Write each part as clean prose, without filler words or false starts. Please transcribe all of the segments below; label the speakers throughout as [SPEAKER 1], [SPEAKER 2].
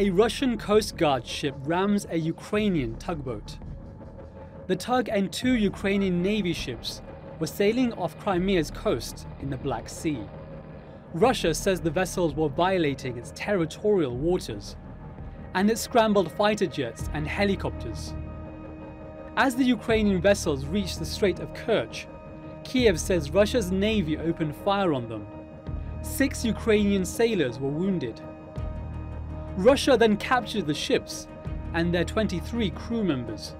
[SPEAKER 1] A Russian Coast Guard ship rams a Ukrainian tugboat. The tug and 2 Ukrainian Navy ships were sailing off Crimea's coast in the Black Sea. Russia says the vessels were violating its territorial waters, and it scrambled fighter jets and helicopters. As the Ukrainian vessels reached the Strait of Kerch, Kiev says Russia's navy opened fire on them. 6 Ukrainian sailors were wounded. Russia then captured the ships and their 23 crew members.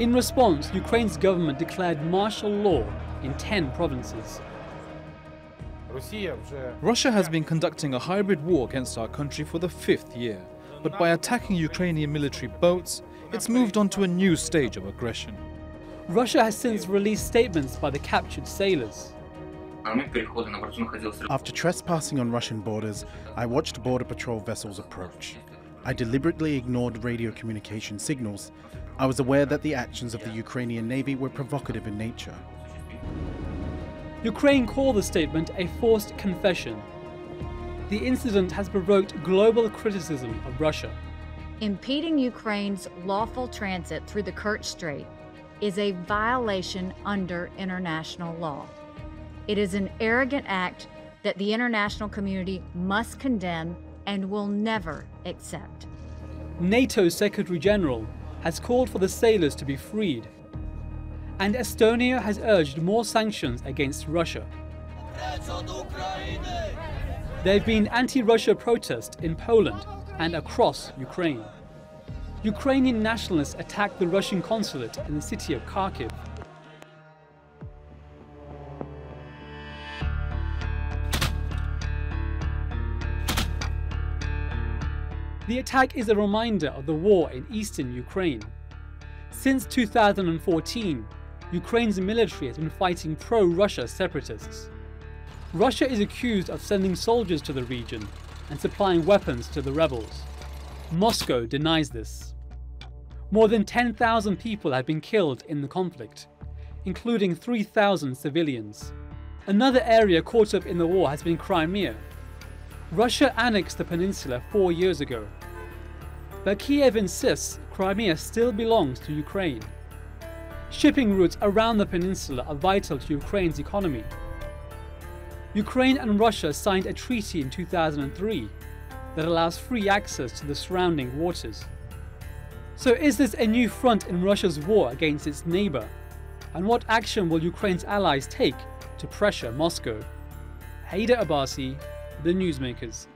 [SPEAKER 1] In response, Ukraine's government declared martial law in 10 provinces.
[SPEAKER 2] Russia has been conducting a hybrid war against our country for the 5th year, but by attacking Ukrainian military boats, it's moved on to a new stage of aggression.
[SPEAKER 1] Russia has since released statements by the captured sailors.
[SPEAKER 3] After trespassing on Russian borders, I watched border patrol vessels approach. I deliberately ignored radio communication signals. I was aware that the actions of the Ukrainian Navy were provocative in nature.
[SPEAKER 1] Ukraine called the statement a forced confession. The incident has provoked global criticism of Russia.
[SPEAKER 4] Impeding Ukraine's lawful transit through the Kerch Strait is a violation under international law. It is an arrogant act that the international community must condemn and will never accept.
[SPEAKER 1] NATO Secretary General has called for the sailors to be freed, and Estonia has urged more sanctions against Russia. There have been anti-Russia protests in Poland and across Ukraine. Ukrainian nationalists attacked the Russian consulate in the city of Kharkiv. The attack is a reminder of the war in eastern Ukraine. Since 2014, Ukraine's military has been fighting pro-Russia separatists. Russia is accused of sending soldiers to the region and supplying weapons to the rebels. Moscow denies this. More than 10,000 people have been killed in the conflict, including 3,000 civilians. Another area caught up in the war has been Crimea. Russia annexed the peninsula 4 years ago. But Kiev insists Crimea still belongs to Ukraine. Shipping routes around the peninsula are vital to Ukraine's economy. Ukraine and Russia signed a treaty in 2003 that allows free access to the surrounding waters. So is this a new front in Russia's war against its neighbour? And what action will Ukraine's allies take to pressure Moscow? Hyder Abbasi, The Newsmakers.